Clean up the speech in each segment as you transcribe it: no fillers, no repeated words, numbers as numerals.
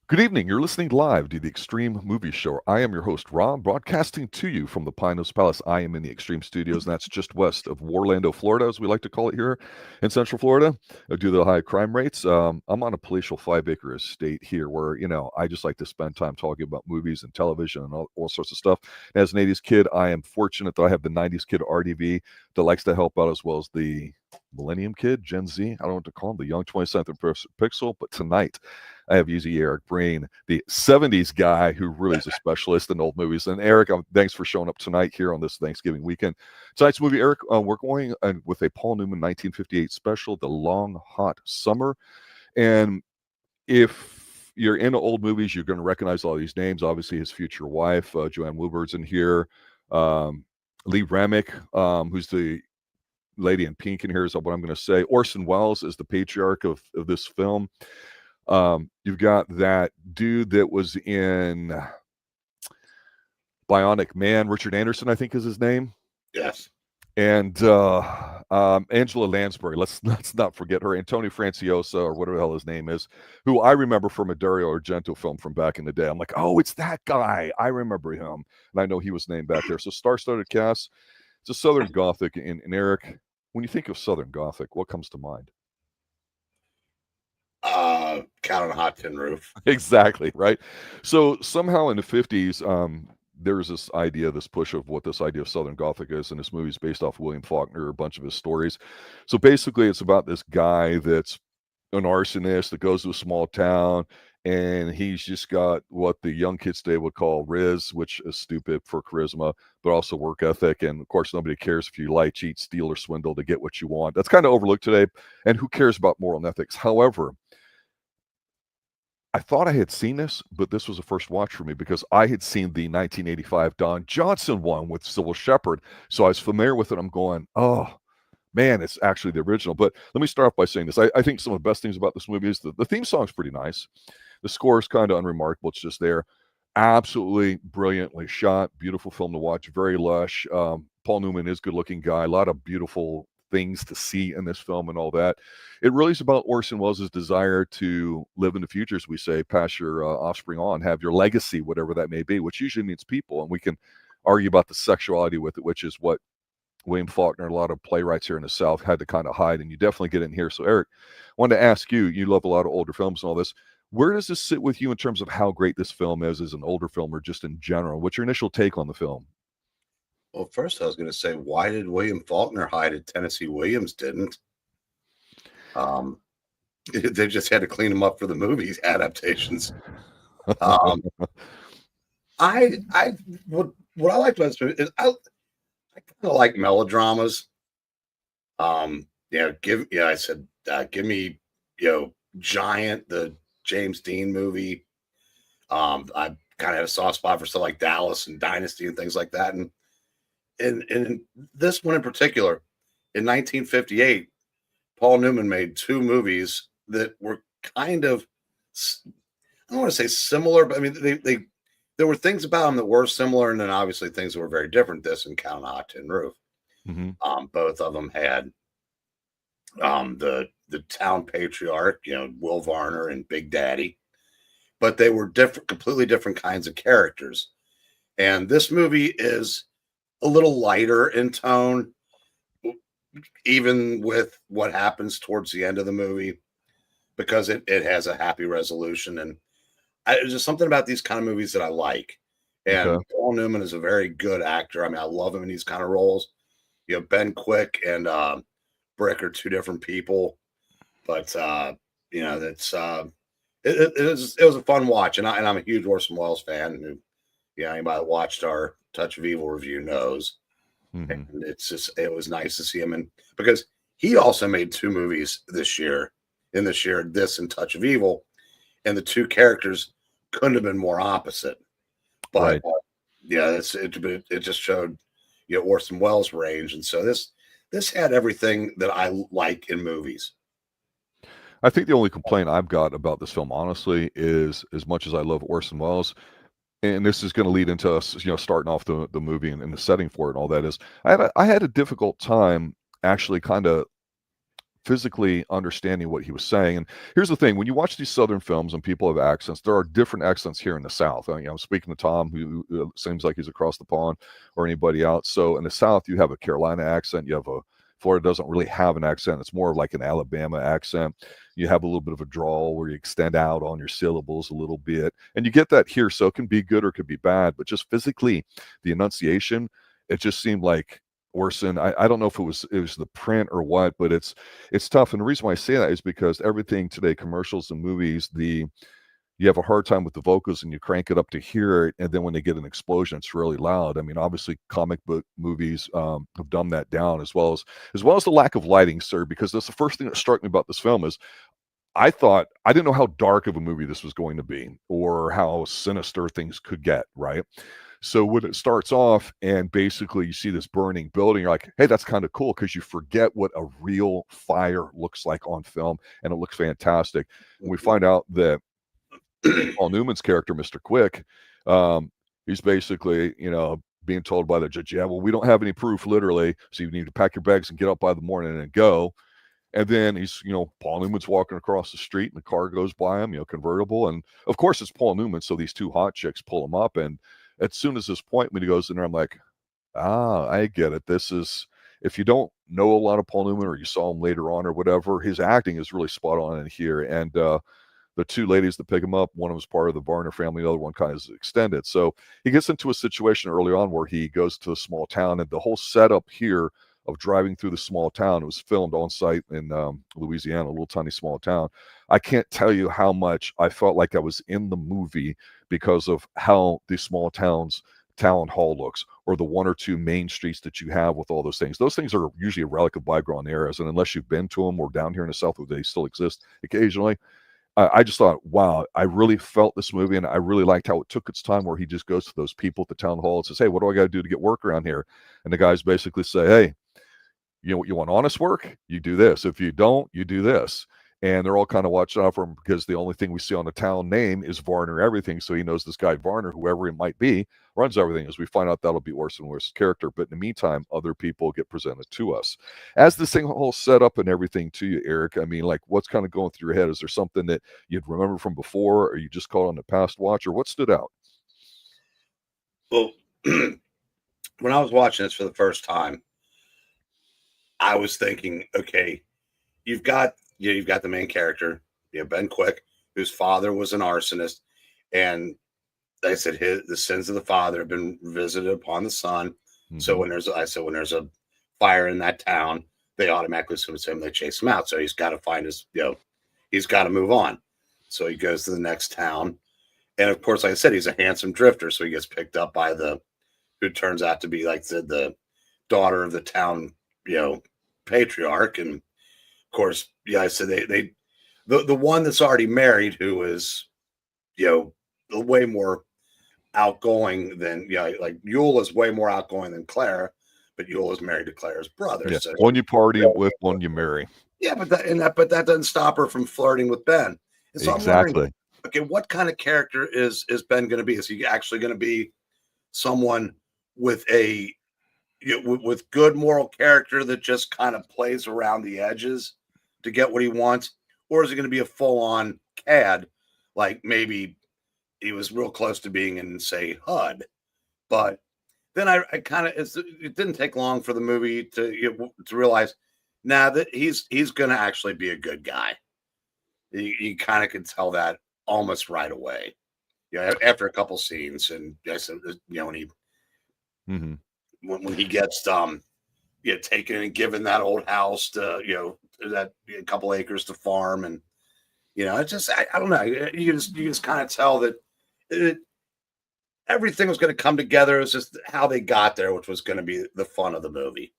Good evening. You're listening live to the Extreme Movie Show. I am your host, Rob, broadcasting to you from the Pinos Palace. I am in the Extreme Studios, and that's just west of Orlando, Florida, as we like to call it here in Central Florida, due to the high crime rates. I'm on a palatial 5-acre estate here where, I just like to spend time talking about movies and television and all sorts of stuff. And as an 80s kid, I am fortunate that I have the 90s kid RDV that likes to help out, as well as the Millennium Kid, Gen Z. I don't know what to call him, the young 27th pixel. But tonight, I have Easy Eric Breen, the 70s guy who really is a specialist in old movies. And Eric, thanks for showing up tonight here on this Thanksgiving weekend. Tonight's movie, Eric, we're going with a Paul Newman 1958 special, The Long Hot Summer. And if you're into old movies, you're going to recognize all these names. Obviously, his future wife, Joanne Woodward's in here. Lee Remick, who's the lady in pink in here, is what I'm going to say. Orson Welles is the patriarch of this film. You've got that dude that was in Bionic Man, Richard Anderson, I think is his name. Yes. And Angela Lansbury, let's not forget her, and Tony Franciosa, or whatever the hell his name is, who I remember from a Dario Argento film from back in the day. I'm like, oh, it's that guy. I remember him. And I know he was named back there. So star-studded cast. It's a Southern Gothic. And Eric, when you think of Southern Gothic, what comes to mind? Cat on a Hot Tin Roof. Exactly, right? So somehow in the 50s, there's this idea, this push of what this idea of Southern Gothic is, and this movie's based off William Faulkner, a bunch of his stories. So basically, it's about this guy that's an arsonist that goes to a small town, and he's just got what the young kids today would call riz, which is stupid for charisma, but also work ethic. And of course, nobody cares if you lie, cheat, steal, or swindle to get what you want. That's kind of overlooked today. And who cares about moral and ethics? However, I thought I had seen this, but this was a first watch for me because I had seen the 1985 Don Johnson one with Sybil Shepherd. So I was familiar with it. I'm going, oh, man, it's actually the original. But let me start off by saying this. I think some of the best things about this movie is the theme song's pretty nice. The score is kind of unremarkable. It's just there. Absolutely brilliantly shot. Beautiful film to watch. Very lush. Paul Newman is a good-looking guy. A lot of beautiful things to see in this film and all that. It really is about Orson Welles' desire to live in the future, as we say, pass your offspring on, have your legacy, whatever that may be, which usually means people. And we can argue about the sexuality with it, which is what William Faulkner and a lot of playwrights here in the South had to kind of hide. And you definitely get in here. So, Eric, I wanted to ask you, you love a lot of older films and all this. Where does this sit with you in terms of how great this film is as an older film or just in general? What's your initial take on the film? Well, first I was going to say, why did William Faulkner hide it? Tennessee Williams didn't. They just had to clean him up for the movies adaptations. What I liked about this movie is I kind of like melodramas. I said, give me, Giant, the James Dean movie. I kind of had a soft spot for stuff like Dallas and Dynasty and things like that. And this one in particular, in 1958, Paul Newman made two movies that were kind of, I don't want to say similar, but I mean, there were things about them that were similar, and then obviously things that were very different. This and Count on a Hot Tin Roof. Mm-hmm. Both of them had the town patriarch, Will Varner and Big Daddy, but they were completely different kinds of characters. And this movie is a little lighter in tone, even with what happens towards the end of the movie, because it has a happy resolution. And there's just something about these kind of movies that I like. And okay. Paul Newman is a very good actor. I mean, I love him in these kind of roles. Ben Quick and Brick are two different people, but that's it was a fun watch. And I'm a huge Orson Welles fan. Who, anybody that watched our Touch of Evil review knows. Mm-hmm. And it was nice to see him, and because he also made two movies this year, this and Touch of Evil, and the two characters couldn't have been more opposite. But right. It just showed Orson Welles' range, and so this had everything that I like in movies. I think the only complaint I've got about this film, honestly, is as much as I love Orson Welles, and this is going to lead into us, starting off the movie and the setting for it and all that, is I had a difficult time actually kind of physically understanding what he was saying. And here's the thing: when you watch these Southern films and people have accents, there are different accents here in the South. I'm speaking to Tom, who seems like he's across the pond, or anybody else. So in the South, you have a Carolina accent, you have a Florida doesn't really have an accent. It's more of like an Alabama accent. You have a little bit of a drawl where you extend out on your syllables a little bit. And you get that here. So it can be good or it could be bad. But just physically, the enunciation, it just seemed like Orson. I don't know if it was the print or what, but it's tough. And the reason why I say that is because everything today, commercials and movies, you have a hard time with the vocals and you crank it up to hear it, and then when they get an explosion, it's really loud. I mean, obviously comic book movies have dumbed that down, as well as the lack of lighting, sir, because that's the first thing that struck me about this film is I didn't know how dark of a movie this was going to be or how sinister things could get, right? So when it starts off and basically you see this burning building, you're like, hey, that's kind of cool, because you forget what a real fire looks like on film, and it looks fantastic. And we find out that Paul Newman's character, Mr. Quick, he's basically, being told by the judge, yeah, well, we don't have any proof, literally, so you need to pack your bags and get up by the morning and go. And then he's, Paul Newman's walking across the street and the car goes by him, convertible. And of course it's Paul Newman. So these two hot chicks pull him up. And as soon as this point, when he goes in there, I'm like, I get it. This is, if you don't know a lot of Paul Newman or you saw him later on or whatever, his acting is really spot on in here. And, the two ladies that pick him up, one of them is part of the Varner family, the other one kind of is extended. So he gets into a situation early on where he goes to a small town, and the whole setup here of driving through the small town, it was filmed on site in Louisiana, a little tiny small town. I can't tell you how much I felt like I was in the movie because of how these small town hall looks, or the one or two main streets that you have with all those things. Those things are usually a relic of bygone eras, and unless you've been to them or down here in the South where they still exist occasionally, I just thought, wow, I really felt this movie, and I really liked how it took its time, where he just goes to those people at the town hall and says, hey, what do I got to do to get work around here? And the guys basically say, hey, you want honest work? You do this. If you don't, you do this. And they're all kind of watching out for him because the only thing we see on the town name is Varner everything. So he knows this guy Varner, whoever it might be, runs everything. As we find out, that'll be Orson Welles' character. But in the meantime, other people get presented to us. As this thing all set up and everything to you, Eric, I mean, like, what's kind of going through your head? Is there something that you'd remember from before, or you just caught on the past watch, or what stood out? Well, when I was watching this for the first time, I was thinking, okay, you've got the main character, Ben Quick, whose father was an arsonist, and like I said, the sins of the father have been visited upon the son. Mm-hmm. So when there's a fire in that town, they automatically assume it's him. They chase him out. So he's got to find he's got to move on. So he goes to the next town, and of course, like I said, he's a handsome drifter. So he gets picked up by who turns out to be like the daughter of the town, patriarch. And of course, I said the one that's already married, who is, way more outgoing than, like Eula is way more outgoing than Clara, but Eula is married to Clara's brother. Yeah. So one you party with, one you marry. Yeah, but that doesn't stop her from flirting with Ben. And so exactly. I'm wondering, okay, what kind of character is Ben going to be? Is he actually going to be someone with with good moral character that just kind of plays around the edges to get what he wants? Or is it going to be a full-on cad, like maybe he was real close to being in, say, HUD? But then I kind of, it didn't take long for the movie to realize, that he's going to actually be a good guy. You kind of can tell that almost right away. After a couple scenes, and when he mm-hmm. when he gets taken and given that old house to that a couple acres to farm, and it's just I don't know. You just kind of tell that everything was going to come together. It was just how they got there, which was going to be the fun of the movie.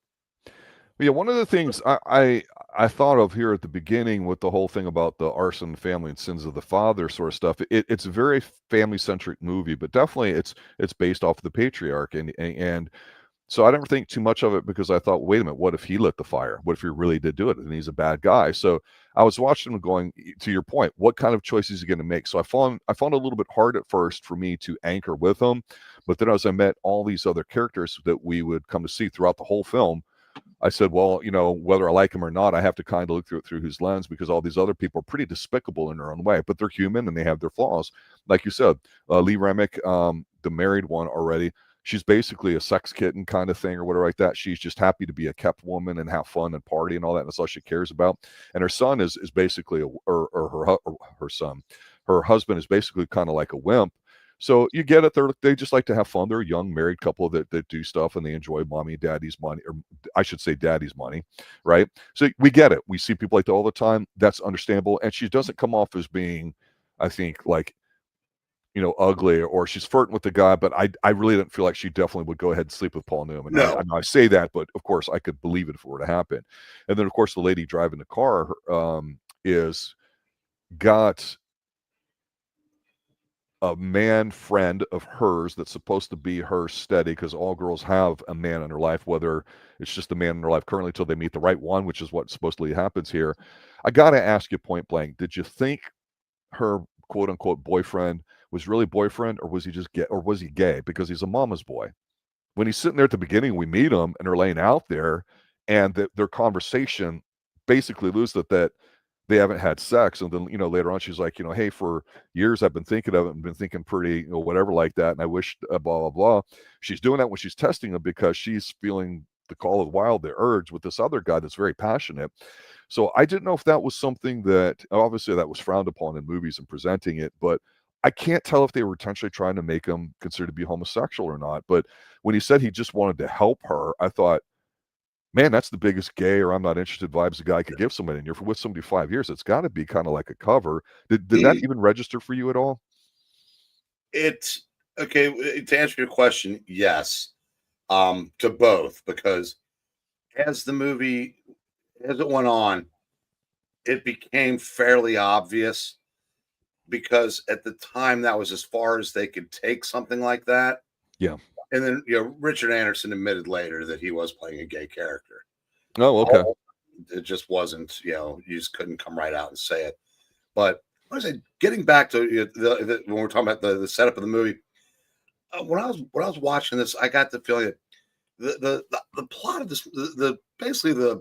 Yeah, one of the things I thought of here at the beginning with the whole thing about the arson family and sins of the father sort of stuff, it's a very family-centric movie, but definitely it's based off of the patriarch, and so I didn't think too much of it, because I thought, wait a minute, what if he lit the fire? What if he really did do it and he's a bad guy? So I was watching him going, to your point, what kind of choices is he going to make? So I found a little bit hard at first for me to anchor with him, but then as I met all these other characters that we would come to see throughout the whole film, I said, well, you know, whether I like him or not, I have to kind of look through his lens, because all these other people are pretty despicable in their own way, but they're human and they have their flaws. Like you said, Lee Remick, the married one already, she's basically a sex kitten kind of thing or whatever like that. She's just happy to be a kept woman and have fun and party and all that. And that's all she cares about. And her son is basically, her son, her husband is basically kind of like a wimp. So you get it. They just like to have fun. They're a young married couple that do stuff, and they enjoy mommy and daddy's money, or I should say daddy's money, right? So we get it. We see people like that all the time. That's understandable. And she doesn't come off as being, I think, like, you know, ugly, or she's flirting with the guy, but I really didn't feel like she definitely would go ahead and sleep with Paul Newman. No. I say that, but of course I could believe it if it were to happen. And then of course the lady driving the car is got a man friend of hers that's supposed to be her steady, because all girls have a man in their life, whether it's just a man in their life currently till they meet the right one, which is what supposedly happens here. I gotta ask you point blank, did you think her quote unquote boyfriend was really boyfriend, or was he just gay, or was he gay? Because he's a mama's boy. When he's sitting there at the beginning, we meet him and they're laying out there, and their conversation basically alludes that they haven't had sex. And then, you know, later on she's like, you know, hey, for years I've been thinking of it and been thinking pretty, you know, whatever like that, and I wish blah blah blah. She's doing that when she's testing him, because she's feeling the call of wild, the urge with this other guy that's very passionate. So I didn't know if that was something that, obviously that was frowned upon in movies and presenting it, but I can't tell if they were intentionally trying to make him considered to be homosexual or not. But when he said he just wanted to help her, I thought, man, that's the biggest gay or I'm not interested vibes a guy could give somebody. And you're with somebody 5 years. It's got to be kind of like a cover. Did that even register for you at all? It's okay. To answer your question, yes, to both, because as the movie, as it went on, it became fairly obvious, because at the time that was as far as they could take something like that. Yeah. And then, you know, Richard Anderson admitted later that he was playing a gay character. Oh, okay. It just wasn't, you know, you just couldn't come right out and say it. But what I say, getting back to when we're talking about the setup of the movie, when I was watching this, I got the feeling that the plot of this, basically the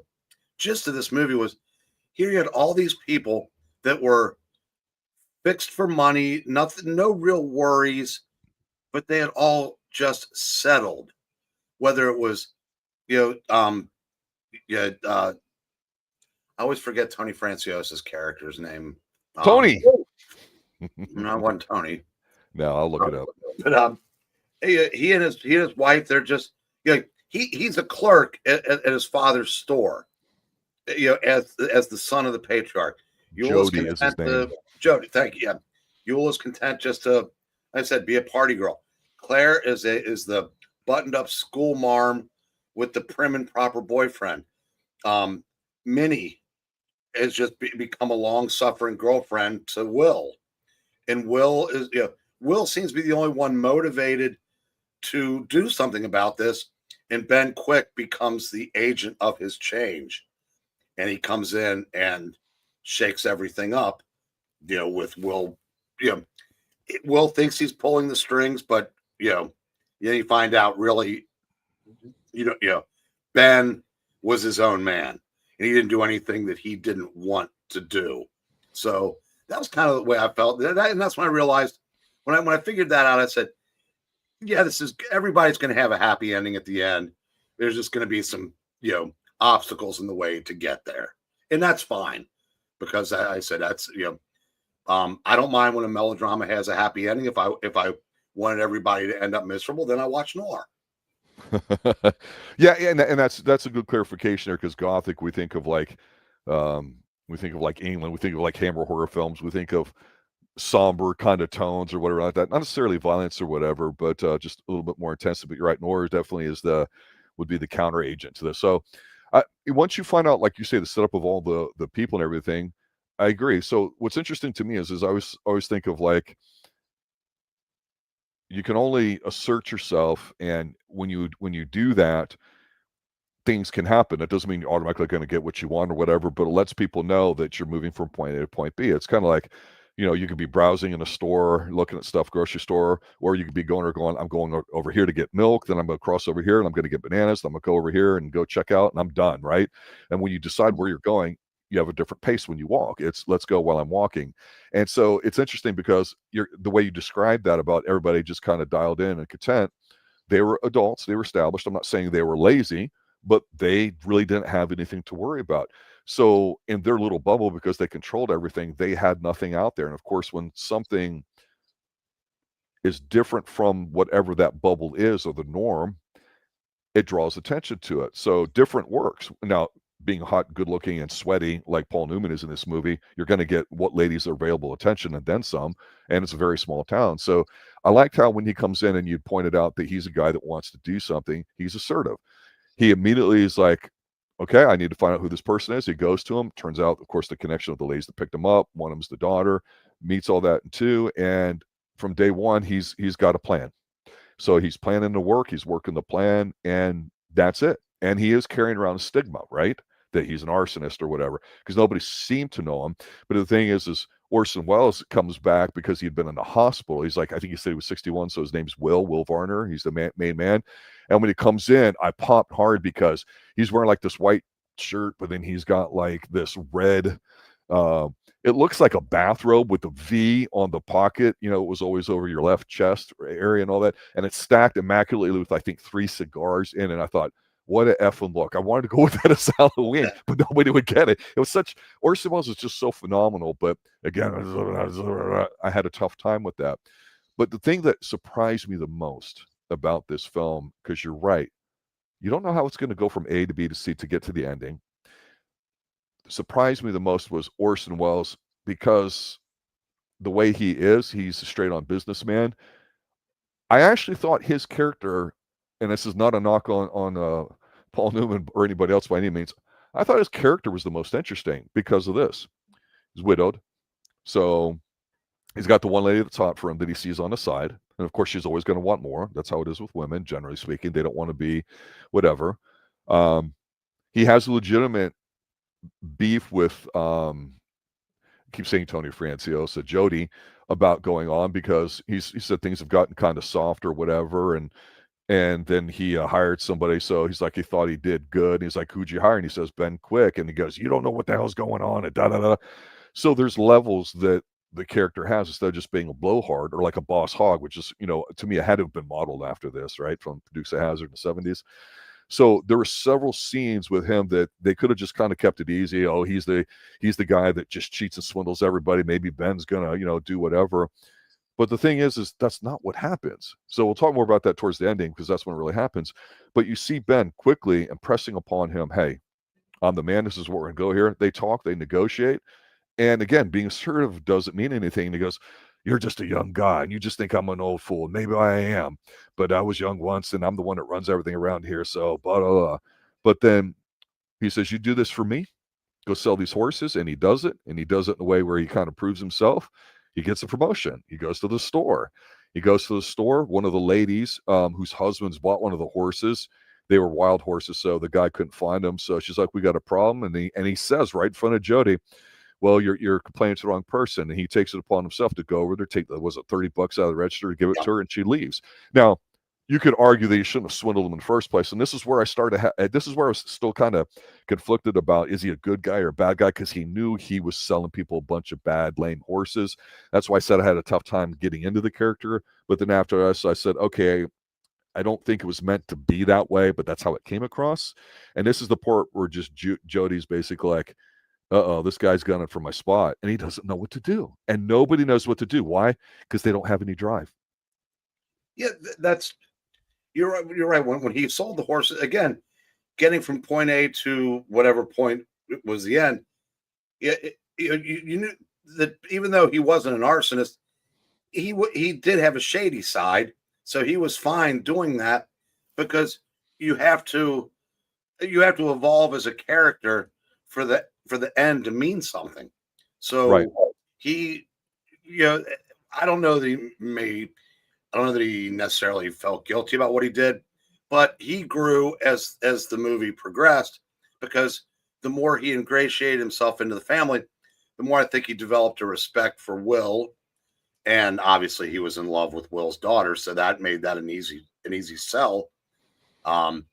gist of this movie was, here you had all these people that were fixed for money, nothing, no real worries, but they had all just settled. Whether it was, you know, I always forget Tony Franciosa's character's name. Tony. No, it wasn't Tony. No, I'll look it up. But he and his wife, they're just, you know, he's a clerk at his father's store, you know, as the son of the patriarch. Jody is his name. Jody, thank you. Yeah. Eula's content just to, like I said, be a party girl. Claire is the buttoned up school marm with the prim and proper boyfriend. Minnie has just become a long suffering girlfriend to Will, and Will is, you know, Will seems to be the only one motivated to do something about this, and Ben Quick becomes the agent of his change, and he comes in and shakes everything up, you know, with Will. You know, Will thinks he's pulling the strings, but you find out really, you know, Ben was his own man, and he didn't do anything that he didn't want to do. So that was kind of the way I felt, and that's when I realized, when I figured that out, I said, yeah, everybody's going to have a happy ending at the end. There's just going to be some, you know, obstacles in the way to get there, and that's fine, because I said that's, you know, I don't mind when a melodrama has a happy ending. If I wanted everybody to end up miserable, then I watch noir. Yeah, and that's a good clarification there, because Gothic, we think of like England, we think of like Hammer horror films, we think of somber kind of tones or whatever like that. Not necessarily violence or whatever, but just a little bit more intense. But you're right, noir definitely would be the counter agent to this. So once you find out, like you say, the setup of all the people and everything, I agree. So what's interesting to me is I always think of, like, you can only assert yourself, and when you do that, things can happen. It doesn't mean you're automatically going to get what you want or whatever, but it lets people know that you're moving from point A to point B. It's kind of like, you could be browsing in a store, looking at stuff, grocery store, or you could be I'm going over here to get milk, then I'm going to cross over here and I'm going to get bananas, then I'm going to go over here and go check out, and I'm done, right? And when you decide where you're going, you have a different pace when you walk. It's let's go while I'm walking. And so it's interesting because the way you described that about everybody just kind of dialed in and content, they were adults, they were established. I'm not saying they were lazy, but they really didn't have anything to worry about. So in their little bubble, because they controlled everything, they had nothing out there. And of course, when something is different from whatever that bubble is or the norm, it draws attention to it. So different works. Now, being hot, good looking, and sweaty like Paul Newman is in this movie, you're going to get what ladies are available attention and then some. And it's a very small town. So I liked how when he comes in and you pointed out that he's a guy that wants to do something, he's assertive. He immediately is like, okay, I need to find out who this person is. He goes to him. Turns out, of course, the connection with the ladies that picked him up. One of them's the daughter. Meets all that in two. And from day one, he's got a plan. So he's planning to work. He's working the plan, and that's it. And he is carrying around a stigma, right? That he's an arsonist or whatever, because nobody seemed to know him. But the thing is Orson Welles comes back because he'd been in the hospital. He's like, I think he said he was 61, so his name's Will Varner. He's the main man. And when he comes in, I popped hard because he's wearing like this white shirt, but then he's got like this red, it looks like a bathrobe with a V on the pocket. It was always over your left chest area and all that. And it's stacked immaculately with, I think, 3 cigars in. And I thought, what a effing look. I wanted to go with that as Halloween, but nobody would get it. It was Orson Welles is just so phenomenal. But again, I had a tough time with that. But the thing that surprised me the most about this film, because you're right, you don't know how it's going to go from A to B to C to get to the ending. Surprised me the most was Orson Welles, because the way he is, he's a straight on businessman. I actually thought his character, and this is not a knock on Paul Newman or anybody else by any means, I thought his character was the most interesting because of this. He's widowed. So he's got the one lady that's hot for him that he sees on the side. And of course, she's always going to want more. That's how it is with women, generally speaking. They don't want to be whatever. He has a legitimate beef with, I keep saying Tony Franciosa, Jody, about going on because he said things have gotten kind of soft or whatever. And then he hired somebody. So he's like, he thought he did good. And he's like, who'd you hire? And he says, Ben Quick. And he goes, you don't know what the hell's going on. And da, da, da. So there's levels that the character has instead of just being a blowhard or like a boss hog, which is, to me, it had to have been modeled after this, right? From Dukes of Hazzard in the 70s. So there were several scenes with him that they could have just kind of kept it easy. Oh, he's the guy that just cheats and swindles everybody. Maybe Ben's gonna, do whatever. But the thing is that's not what happens. So we'll talk more about that towards the ending because that's when it really happens. But you see Ben quickly impressing upon him, hey, I'm the man. This is what we're gonna go here. They talk, they negotiate. And again, being assertive doesn't mean anything. And he goes, you're just a young guy and you just think I'm an old fool. Maybe I am, but I was young once and I'm the one that runs everything around here. So, blah, blah, blah. But then he says, you do this for me? Go sell these horses. And he does it. And he does it in a way where he kind of proves himself. He gets a promotion. He goes to the store. One of the ladies whose husbands bought one of the horses, they were wild horses, so the guy couldn't find them. So she's like, we got a problem. And he says right in front of Jody, well, you're complaining to the wrong person. And he takes it upon himself to go over there, take was it $30 out of the register to give it to her, and she leaves. Now, you could argue that you shouldn't have swindled him in the first place. And this is where I started. This is where I was still kind of conflicted about, is he a good guy or a bad guy? Because he knew he was selling people a bunch of bad, lame horses. That's why I said I had a tough time getting into the character. But then after I said, okay, I don't think it was meant to be that way, but that's how it came across. And this is the part where just Jody's basically like, this guy's gunning for my spot, and he doesn't know what to do. And nobody knows what to do. Why? Because they don't have any drive. Yeah, you're right. You're right. When he sold the horses, again, getting from point A to whatever point was the end, you knew that even though he wasn't an arsonist, he did have a shady side. So he was fine doing that because you have to evolve as a character for the end to mean something. So right. I don't know that he necessarily felt guilty about what he did, but he grew as the movie progressed because the more he ingratiated himself into the family, the more I think he developed a respect for Will. And obviously he was in love with Will's daughter, so that made that an easy sell. And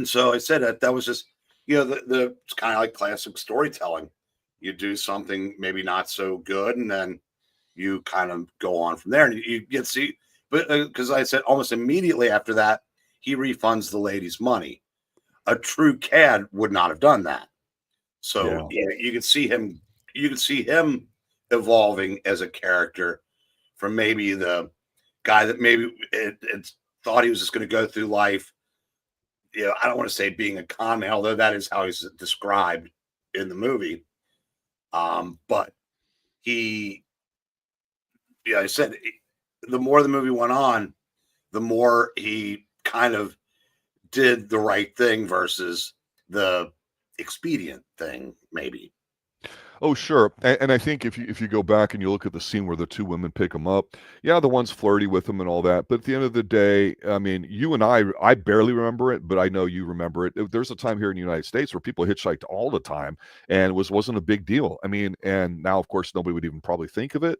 so I said that was just, it's kind of like classic storytelling. You do something maybe not so good, and then you kind of go on from there. And you get see, but because I said almost immediately after that, he refunds the lady's money. A true cad would not have done that. So you could see him. You could see him evolving as a character from maybe the guy that maybe it thought he was just going to go through life. I don't want to say being a con man, although that is how he's described in the movie. But he, I said, the more the movie went on, the more he kind of did the right thing versus the expedient thing, maybe. Oh, sure. And I think if you go back and you look at the scene where the two women pick him up, the one's flirty with him and all that. But at the end of the day, I mean, you and I barely remember it, but I know you remember it. There's a time here in the United States where people hitchhiked all the time and wasn't a big deal. I mean, and now, of course, nobody would even probably think of it.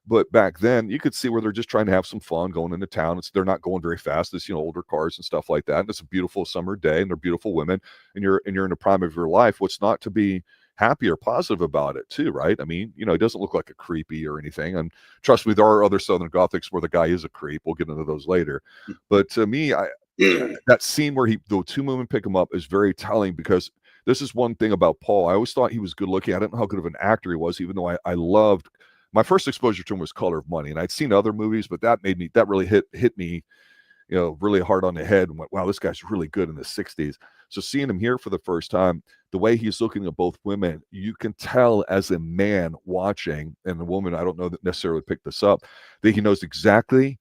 But back then, you could see where they're just trying to have some fun going into town. They're not going very fast. It's, older cars and stuff like that. And it's a beautiful summer day, and they're beautiful women, and you're in the prime of your life. What's not to be happy or positive about it too, right? I mean, he doesn't look like a creepy or anything. And trust me, there are other Southern Gothics where the guy is a creep. We'll get into those later. But to me, that scene where the two women pick him up is very telling, because this is one thing about Paul. I always thought he was good looking. I didn't know how good of an actor he was, even though I loved, my first exposure to him was Color of Money. And I'd seen other movies, but that really hit me, really hard on the head, and went, wow, this guy's really good in the 60s. So seeing him here for the first time, the way he's looking at both women, you can tell as a man watching, and the woman, I don't know that necessarily picked this up, that he knows exactly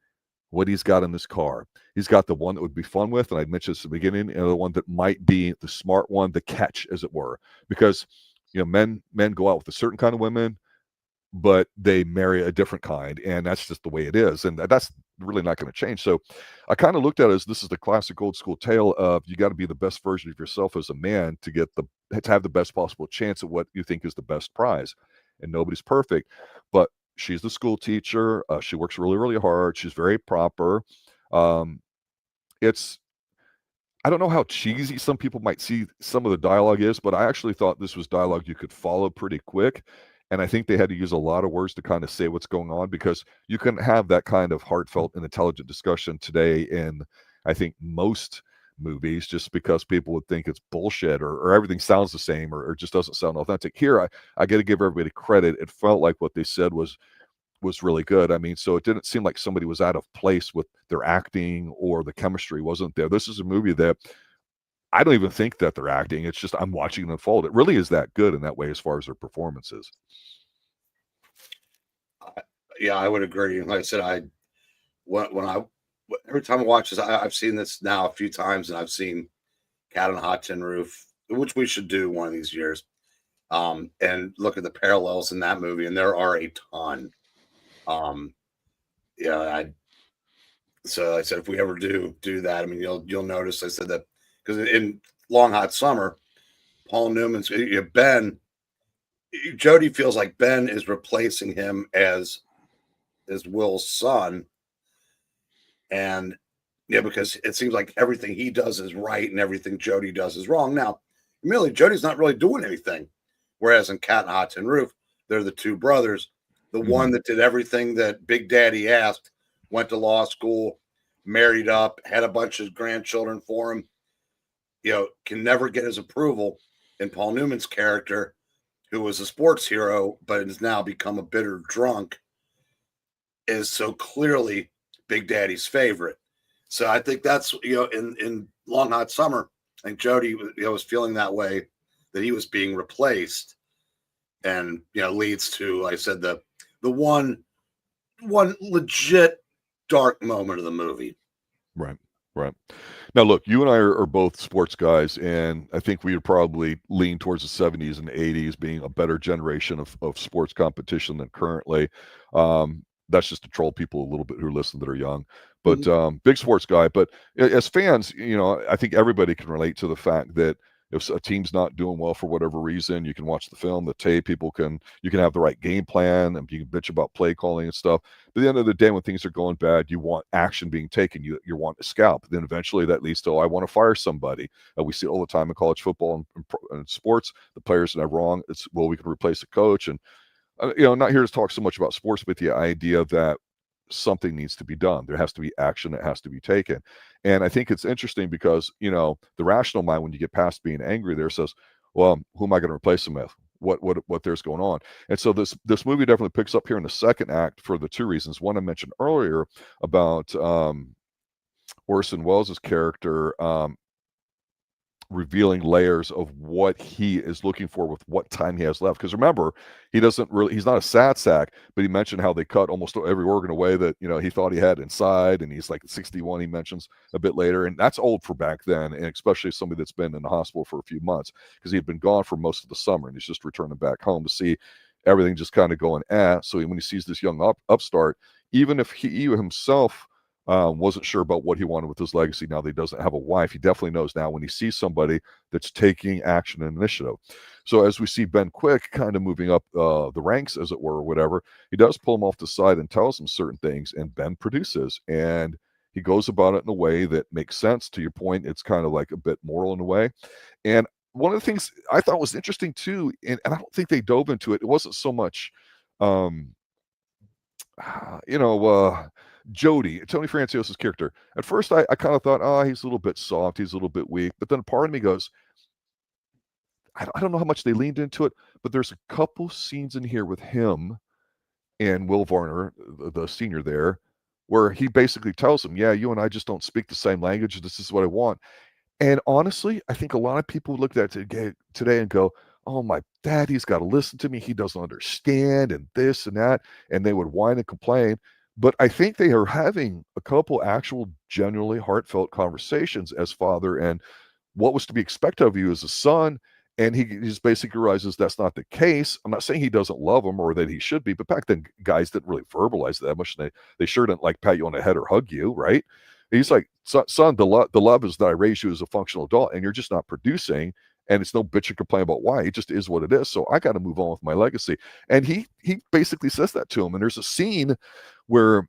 what he's got in this car. He's got the one that would be fun with, and I mentioned this at the beginning, and the one that might be the smart one, the catch, as it were. Because, men go out with a certain kind of women, but they marry a different kind, and that's just the way it is, and that's really not going to change. So I kind of looked at it as this is the classic old school tale of you got to be the best version of yourself as a man to have the best possible chance at what you think is the best prize. And nobody's perfect, but she's the school teacher. She works really, really hard. She's very proper. It's, I don't know how cheesy some people might see some of the dialogue is, but I actually thought this was dialogue you could follow pretty quick. And I think they had to use a lot of words to kind of say what's going on, because you can have that kind of heartfelt and intelligent discussion today in, I think, most movies, just because people would think it's bullshit or everything sounds the same or just doesn't sound authentic. Here, I got to give everybody credit. It felt like what they said was really good. I mean, so it didn't seem like somebody was out of place with their acting or the chemistry wasn't there. This is a movie that I don't even think that they're acting. It's just I'm watching it unfold. It really is that good in that way as far as their performances. Yeah, I would agree. Like I said, every time I watch this, I've seen this now a few times, and I've seen Cat on a Hot Tin Roof, which we should do one of these years, and look at the parallels in that movie, and there are a ton. So I said, if we ever do that, I mean, you'll notice. I said that because in Long Hot Summer, Paul Newman's Ben, Jody feels like Ben is replacing him as Will's son, and because it seems like everything he does is right and everything Jody does is wrong. Now, really, Jody's not really doing anything, whereas in Cat and Hot Tin Roof, they're the two brothers. The one that did everything that Big Daddy asked, went to law school, married up, had a bunch of grandchildren for him, can never get his approval. And Paul Newman's character, who was a sports hero but has now become a bitter drunk, is so clearly Big Daddy's favorite. So I think that's, in Long Hot Summer, I think Jody was feeling that way, that he was being replaced, and leads to, like I said, the one legit dark moment of the movie. Right. Now, look, you and I are both sports guys, and I think we would probably lean towards the 70s and 80s being a better generation of sports competition than currently. That's just to troll people a little bit who listen that are young, but big sports guy. But as fans, I think everybody can relate to the fact that If a team's not doing well for whatever reason, you can watch the film, the tape. You can have the right game plan, and you can bitch about play calling and stuff. But at the end of the day, when things are going bad, you want action being taken. You want a scalp. Then eventually that leads to, I want to fire somebody. We see it all the time in college football and sports. The players are wrong. It's, well, we can replace a coach. And not here to talk so much about sports, but the idea that something needs to be done. There has to be action that has to be taken. And I think it's interesting because, the rational mind, when you get past being angry there, says, well, who am I going to replace him with? What there's going on. And so this movie definitely picks up here in the second act for the two reasons. One, I mentioned earlier about Orson Welles' character revealing layers of what he is looking for with what time he has left. Because remember, he's not a sad sack, but he mentioned how they cut almost every organ away that, he thought he had inside. And he's like 61, he mentions a bit later. And that's old for back then. And especially somebody that's been in the hospital for a few months, because he had been gone for most of the summer and he's just returning back home to see everything just kind of going So when he sees this young upstart, even if he himself wasn't sure about what he wanted with his legacy, now that he doesn't have a wife, he definitely knows now when he sees somebody that's taking action and initiative. So as we see Ben Quick kind of moving up the ranks, as it were, or whatever, he does pull him off the side and tells him certain things, and Ben produces. And he goes about it in a way that makes sense. To your point, it's kind of like a bit moral in a way. And one of the things I thought was interesting too, and I don't think they dove into it, it wasn't so much, Jody, Tony Franciosa's character. At first, I kind of thought, oh, he's a little bit soft, he's a little bit weak. But then part of me goes, I don't know how much they leaned into it, but there's a couple scenes in here with him and Will Varner, the senior there, where he basically tells him, yeah, you and I just don't speak the same language. This is what I want. And honestly, I think a lot of people look at it today and go, oh, my daddy's got to listen to me. He doesn't understand and this and that. And they would whine and complain. But I think they are having a couple actual genuinely heartfelt conversations as father and what was to be expected of you as a son. And he just basically realizes that's not the case. I'm not saying he doesn't love him or that he should be, but back then guys didn't really verbalize that much. They sure didn't like pat you on the head or hug you, right? He's like, son, the love is that I raised you as a functional adult and you're just not producing. And it's no bitch and complain about why. It just is what it is. So I got to move on with my legacy. And he basically says that to him. And there's a scene where,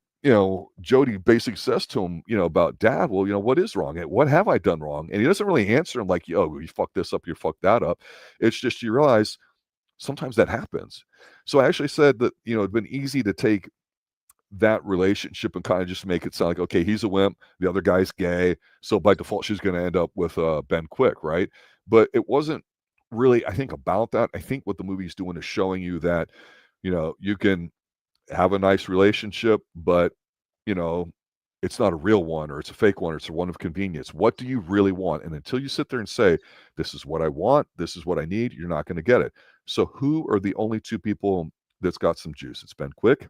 Jody basically says to him, about dad, well, what is wrong? What have I done wrong? And he doesn't really answer him like, you fucked this up, you fucked that up. It's just, you realize sometimes that happens. So I actually said that, it'd been easy to take that relationship and kind of just make it sound like, okay, he's a wimp, the other guy's gay, so by default she's going to end up with Ben Quick, right? But it wasn't really, I think, about that. I think what the movie's doing is showing you that, you can have a nice relationship, but it's not a real one, or it's a fake one, or it's a one of convenience. What do you really want? And until you sit there and say, this is what I want, this is what I need, you're not going to get it. So who are the only two people that's got some juice? It's Ben Quick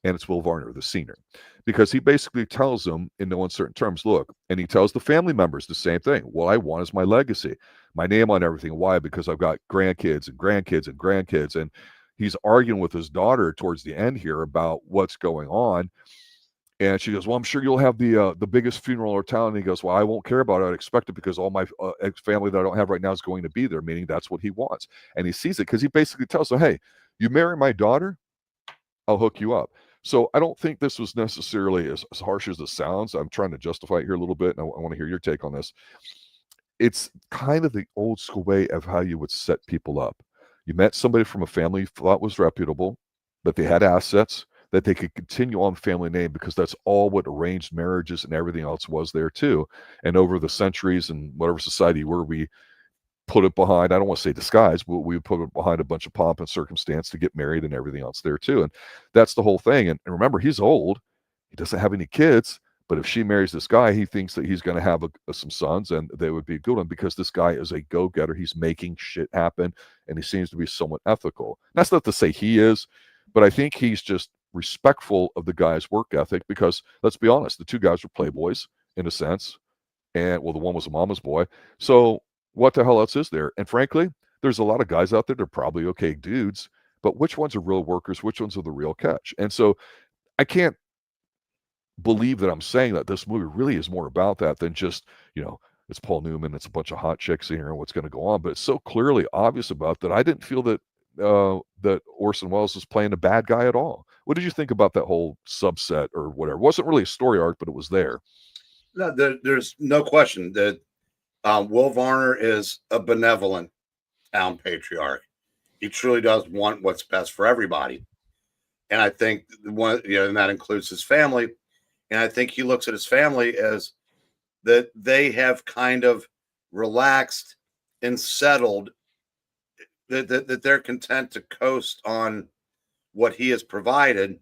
and it's Will Varner, the senior, because he basically tells them in no uncertain terms, look, and he tells the family members the same thing. What I want is my legacy, my name on everything. Why? Because I've got grandkids and grandkids and grandkids. And he's arguing with his daughter towards the end here about what's going on. And she goes, well, I'm sure you'll have the biggest funeral in town. And he goes, well, I won't care about it. I'd expect it because all my family that I don't have right now is going to be there, meaning that's what he wants. And he sees it because he basically tells them, hey, you marry my daughter, I'll hook you up. So I don't think this was necessarily as harsh as it sounds. I'm trying to justify it here a little bit, and I want to hear your take on this. It's kind of the old school way of how you would set people up. You met somebody from a family you thought was reputable, that they had assets, that they could continue on the family name, because that's all what arranged marriages and everything else was there too. And over the centuries and whatever society where we put it behind, I don't want to say disguise, but we would put it behind a bunch of pomp and circumstance to get married and everything else there too. And that's the whole thing. And remember, he's old. He doesn't have any kids. But if she marries this guy, he thinks that he's going to have some sons, and they would be a good one, because this guy is a go-getter. He's making shit happen, and he seems to be somewhat ethical. That's not to say he is, but I think he's just respectful of the guy's work ethic, because let's be honest, the two guys were playboys in a sense. And well, the one was a mama's boy. So what the hell else is there? And frankly, there's a lot of guys out there that are probably okay dudes, but which ones are real workers? Which ones are the real catch? And so I can't believe that I'm saying that this movie really is more about that than just, it's Paul Newman, it's a bunch of hot chicks here, and what's going to go on. But it's so clearly obvious about that. I didn't feel that that Orson Welles was playing a bad guy at all. What did you think about that whole subset or whatever? It wasn't really a story arc, but it was there. No, there's no question that Will Varner is a benevolent town patriarch. He truly does want what's best for everybody. And I think and that includes his family. And I think he looks at his family as that they have kind of relaxed and settled, that they're content to coast on what he has provided.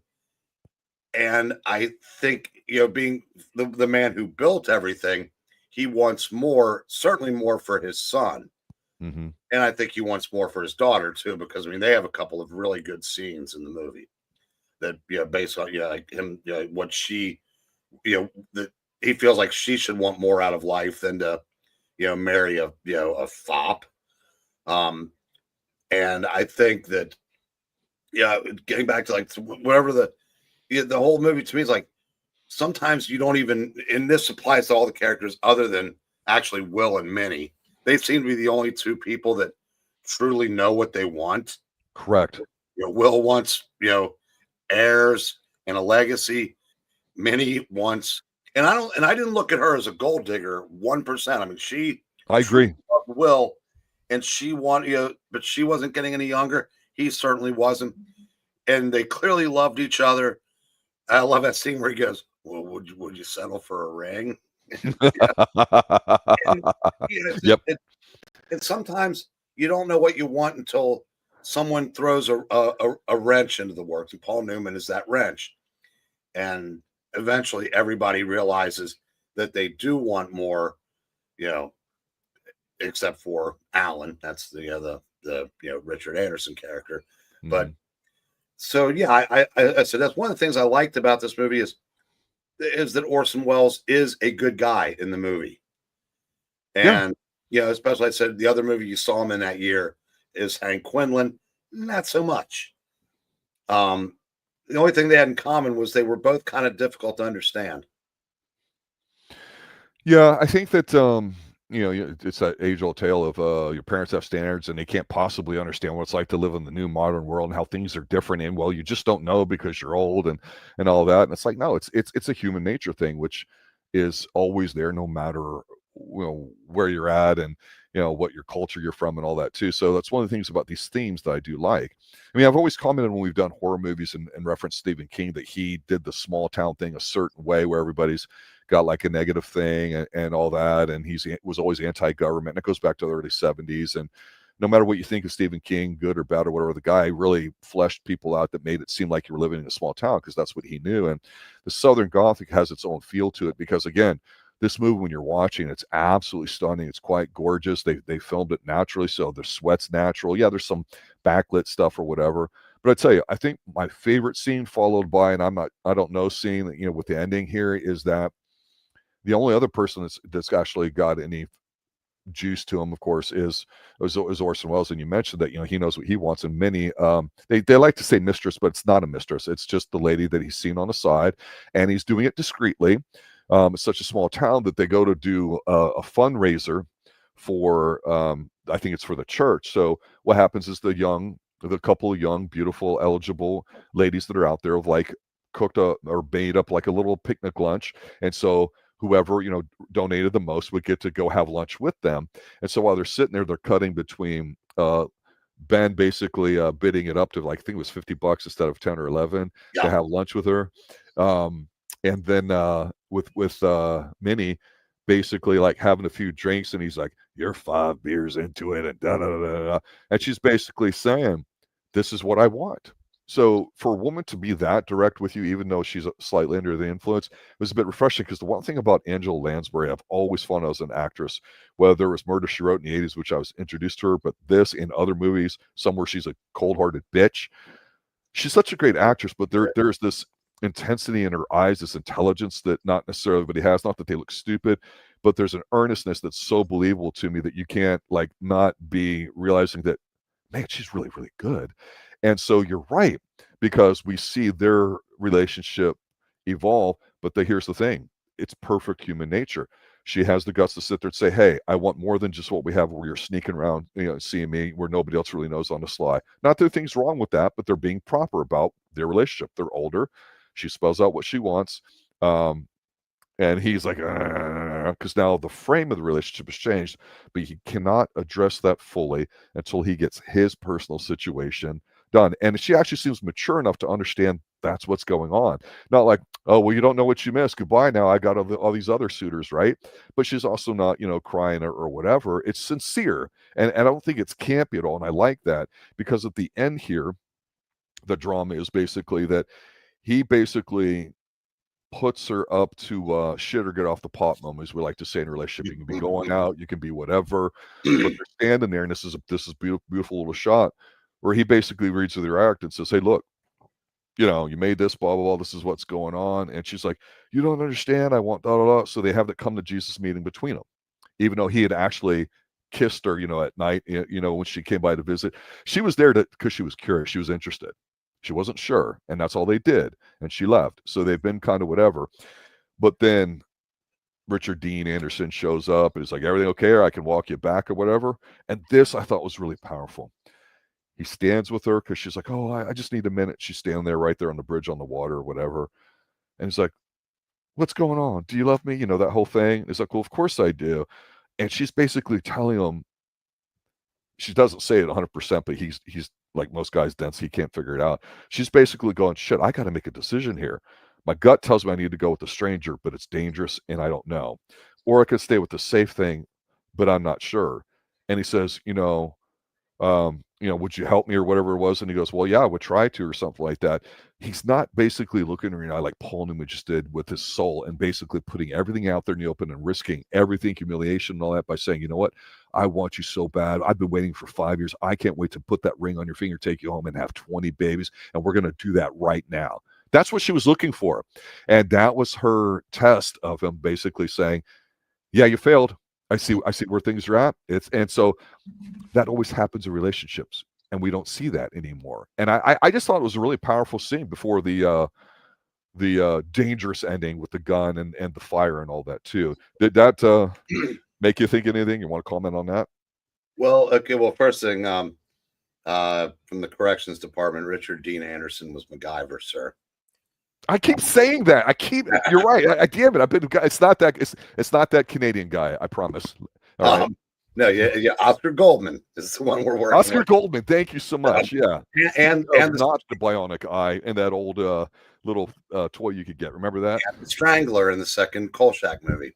And I think, being the man who built everything, he wants more, certainly more for his son. Mm-hmm. And I think he wants more for his daughter too, because they have a couple of really good scenes in the movie that, based on, like him, what she, that he feels like she should want more out of life than to, marry a fop. And I think that, getting back to like whatever the whole movie to me is like, sometimes you don't even, and this applies to all the characters other than actually Will and Minnie. They seem to be the only two people that truly know what they want. Correct. Will wants, heirs and a legacy. Minnie wants, and I didn't look at her as a gold digger 1%. I agree. Will, and she wanted, but she wasn't getting any younger. He certainly wasn't, and they clearly loved each other. I love that scene where he goes, "Well, would you settle for a ring?" Yep. And sometimes you don't know what you want until someone throws a wrench into the works, and Paul Newman is that wrench. And eventually, everybody realizes that they do want more, except for Alan. That's the Richard Anderson character. Mm-hmm. But so I said that's one of the things I liked about this movie is that Orson Welles is a good guy in the movie. And especially I said the other movie you saw him in that year is Hank Quinlan. Not so much. The only thing they had in common was they were both kind of difficult to understand. Yeah, I think that it's that age-old tale of your parents have standards and they can't possibly understand what it's like to live in the new modern world and how things are different. And well, you just don't know because you're old and all that. And it's like, no, it's a human nature thing, which is always there, no matter where you're at and what your culture you're from and all that too. So that's one of the things about these themes that I do like. I've always commented when we've done horror movies and referenced Stephen King that he did the small town thing a certain way where everybody's got like a negative thing and all that, and was always anti-government, and it goes back to the early 70s. And no matter what you think of Stephen King, good or bad or whatever, the guy really fleshed people out that made it seem like you were living in a small town, because that's what he knew. And the Southern Gothic has its own feel to it, because again, this movie, when you're watching, it's absolutely stunning. It's quite gorgeous. They filmed it naturally, so the sweat's natural. Yeah, there's some backlit stuff or whatever. But I tell you, I think my favorite scene, followed by, and I don't know, scene, with the ending here, is that the only other person that's actually got any juice to him, of course, is Orson Welles. And you mentioned that he knows what he wants. And Minnie, they like to say mistress, but it's not a mistress. It's just the lady that he's seen on the side, and he's doing it discreetly. It's such a small town that they go to do a fundraiser for, I think it's for the church. So what happens is the couple of young, beautiful, eligible ladies that are out there have like cooked or made up like a little picnic lunch. And so whoever, donated the most would get to go have lunch with them. And so while they're sitting there, they're cutting between Ben basically bidding it up to, like, I think it was $50 instead of 10 or 11 to have lunch with her. And then with Minnie basically like having a few drinks, and he's like, "You're 5 beers into it," and da da da da. And she's basically saying, "This is what I want." So for a woman to be that direct with you, even though she's slightly under the influence, was a bit refreshing. Because the one thing about Angela Lansbury, I've always found as an actress, whether it was Murder, She Wrote in the 80s, which I was introduced to her, but this and other movies, somewhere she's a cold-hearted bitch. She's such a great actress, but there's this intensity in her eyes, this intelligence that not necessarily everybody has. Not that they look stupid, but there's an earnestness that's so believable to me that you can't like not be realizing that, man, she's really, really good. And so you're right, because we see their relationship evolve. But here's the thing: it's perfect human nature. she has the guts to sit there and say, hey, I want more than just what we have where you're sneaking around, seeing me where nobody else really knows on the sly. Not that things wrong with that, but they're being proper about their relationship. They're older. She spells out what she wants. And he's like, because now the frame of the relationship has changed, but he cannot address that fully until he gets his personal situation done. And she actually seems mature enough to understand that's what's going on. Not like, oh, well, you don't know what you missed. Goodbye now. I got all these other suitors, right? But she's also not, crying or whatever. It's sincere. And I don't think it's campy at all. And I like that because at the end here, the drama is basically that he basically puts her up to shit or get off the pot moment, as we like to say in a relationship. You can be going out, you can be whatever, but they're standing there, and this is beautiful little shot where he basically reads her the act and says, hey, look, you made this, blah, blah, blah, this is what's going on. And she's like, you don't understand, I want da da da. So they have that come to Jesus meeting between them, even though he had actually kissed her, at night, when she came by to visit. She was there because she was curious, she was interested. She wasn't sure, and that's all they did, and she left. So they've been kind of whatever. But then Richard Dean Anderson shows up, and he's like, everything okay, or I can walk you back or whatever. And this I thought was really powerful. He stands with her because she's like, oh, I just need a minute. She's standing there right there on the bridge on the water or whatever. And he's like, what's going on? Do you love me? That whole thing. And he's like, well, of course I do. And she's basically telling him, she doesn't say it 100%, but he's like most guys dense, he can't figure it out. She's basically going, shit, I got to make a decision here. My gut tells me I need to go with the stranger, but it's dangerous and I don't know. Or I could stay with the safe thing, but I'm not sure. And he says, would you help me or whatever it was? And he goes, well, yeah, I would try to, or something like that. He's not basically looking at her like Paul Newman just did with his soul and basically putting everything out there in the open and risking everything, humiliation and all that, by saying, you know what? I want you so bad. I've been waiting for 5 years. I can't wait to put that ring on your finger, take you home and have 20 babies. And we're going to do that right now. That's what she was looking for. And that was her test of him basically saying, yeah, you failed. I see where things are at. And so that always happens in relationships, and we don't see that anymore. And I just thought it was a really powerful scene before the dangerous ending with the gun and the fire and all that too. Did that make you think anything? You want to comment on that? Well, okay. Well, first thing, from the corrections department, Richard Dean Anderson was MacGyver, sir. I keep saying that. You're right. Damn it. It's not that Canadian guy. I promise. All right. No, yeah. Oscar Goldman is the one we're working with. Oscar Goldman. Thank you so much. Yeah. And not the bionic eye and that old little toy you could get. Remember that? And the Strangler in the second Kolchak movie.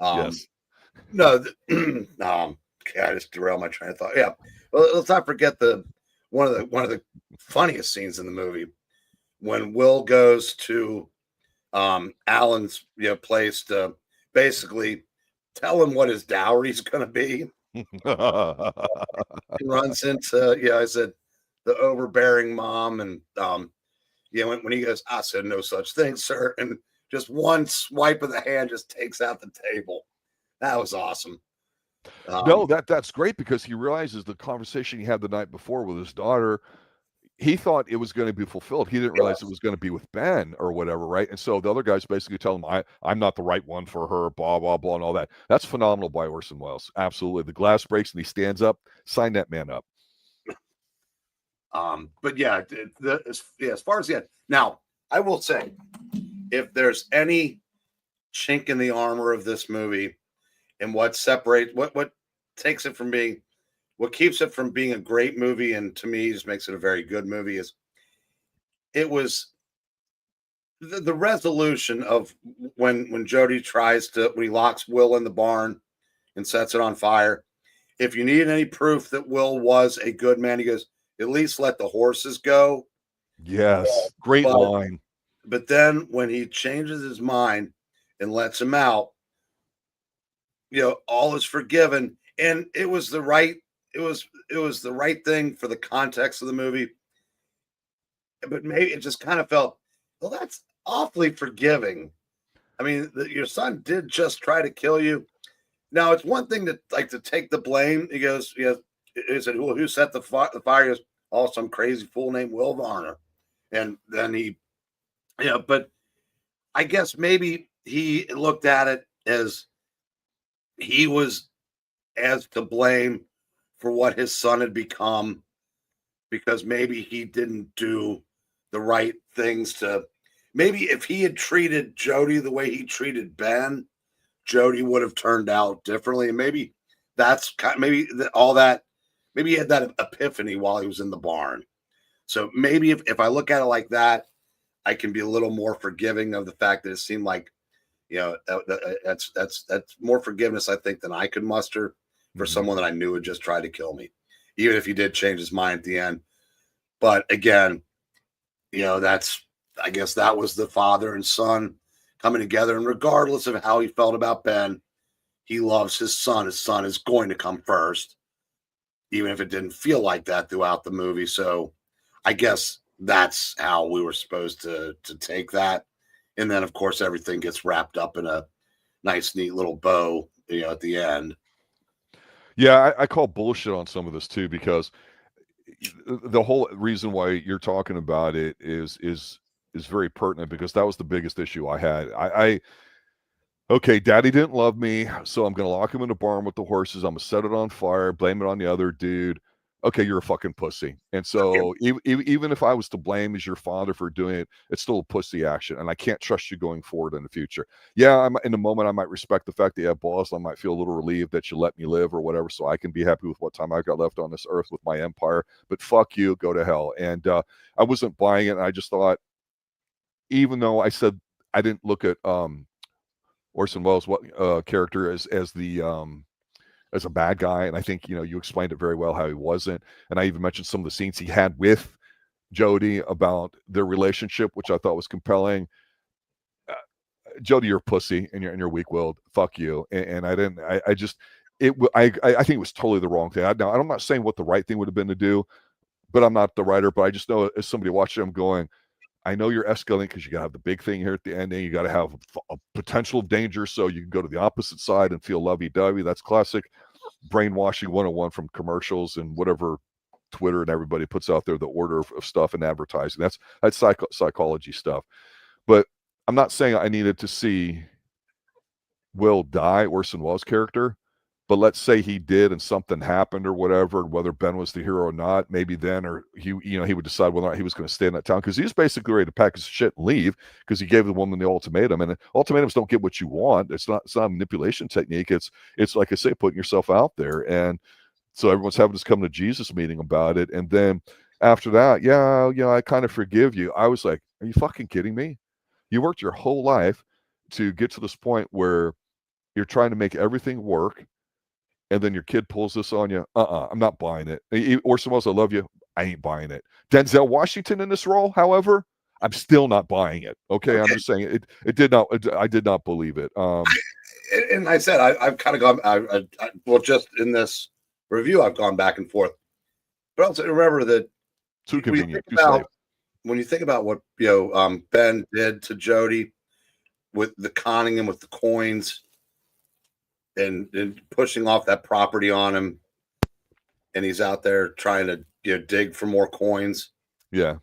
Yes. No. I just derailed my train of thought. Yeah. Well, let's not forget one of the funniest scenes in the movie, when Will goes to Alan's place to basically tell him what his dowry is going to be. He runs into, I said, the overbearing mom. And, when he goes, I said, no such thing, sir. And just one swipe of the hand just takes out the table. That was awesome. No, that's great, because he realizes the conversation he had the night before with his daughter, he thought it was going to be fulfilled. He didn't realize it was going to be with Ben or whatever, right? And so the other guys basically tell him, I'm not the right one for her, blah, blah, blah, and all that. That's phenomenal by Orson Welles. Absolutely. The glass breaks and he stands up. Sign that man up. But yeah, as far as yet, now I will say, if there's any chink in the armor of this movie and what separates, what takes it from being, what keeps it from being a great movie, and to me just makes it a very good movie, is it was the resolution of when Jody when he locks Will in the barn and sets it on fire. If you need any proof that Will was a good man, he goes, at least let the horses go. Yes. Great line. But then when he changes his mind and lets him out, all is forgiven. And it was the right thing for the context of the movie. But maybe it just kind of felt, well, that's awfully forgiving. I mean, your son did just try to kill you. Now, it's one thing to take the blame. He goes, he said, who set the fire? He goes, oh, some crazy fool named Will Varner. And then he, but I guess maybe he looked at it as he was as to blame for what his son had become, because maybe he didn't do the right things to, maybe if he had treated Jody the way he treated Ben, Jody would have turned out differently. And maybe that's maybe all that, maybe he had that epiphany while he was in the barn. So maybe if I look at it like that, I can be a little more forgiving of the fact that it seemed like, that's more forgiveness, I think, than I could muster for someone that I knew would just try to kill me, even if he did change his mind at the end. But again, I guess that was the father and son coming together. And regardless of how he felt about Ben, he loves his son. His son is going to come first, even if it didn't feel like that throughout the movie. So I guess that's how we were supposed to take that. And then, of course, everything gets wrapped up in a nice, neat little bow, at the end. Yeah, I call bullshit on some of this too, because the whole reason why you're talking about it is very pertinent, because that was the biggest issue I had. Okay, daddy didn't love me, so I'm going to lock him in a barn with the horses. I'm going to set it on fire, blame it on the other dude. Okay, you're a fucking pussy. And so even if I was to blame as your father for doing it, it's still a pussy action, and I can't trust you going forward in the future. Yeah, in the moment I might respect the fact that you have balls. I might feel a little relieved that you let me live or whatever, so I can be happy with what time I got left on this earth with my empire. But fuck you, go to hell. And I wasn't buying it, and I just thought, even though I said I didn't look at Orson Welles' character as a bad guy, and I think you explained it very well how he wasn't. And I even mentioned some of the scenes he had with Jody about their relationship, which I thought was compelling. Jody, you're a pussy, and you're weak-willed. Fuck you. And I didn't. I just I think it was totally the wrong thing. Now I'm not saying what the right thing would have been to do, but I'm not the writer. But I just know, as somebody watching, I'm going, I know you're escalating because you got to have the big thing here at the end, and you got to have a potential danger so you can go to the opposite side and feel lovey-dovey. That's classic brainwashing 101 from commercials and whatever Twitter and everybody puts out there, the order of stuff and advertising. That's psychology stuff. But I'm not saying I needed to see Will die, Orson Welles' character. But let's say he did and something happened or whatever, and whether Ben was the hero or not, maybe then, or he would decide whether or not he was going to stay in that town, because he was basically ready to pack his shit and leave, because he gave the woman the ultimatum. And ultimatums don't get what you want. It's not a manipulation technique. It's like I say, putting yourself out there. And so everyone's having this come to Jesus meeting about it. And then after that, I kind of forgive you. I was like, are you fucking kidding me? You worked your whole life to get to this point where you're trying to make everything work, and then your kid pulls this on you. I'm not buying it. Orson Welles, I love you. I ain't buying it. Denzel Washington in this role, however, I'm still not buying it. Okay. I'm just saying it did not. I did not believe it. And I said I've kind of gone. Well, just in this review, I've gone back and forth. But also remember that too convenient. When you think about what Ben did to Jody with the conning him with the coins, and pushing off that property on him, and he's out there trying to dig for more coins. Yeah.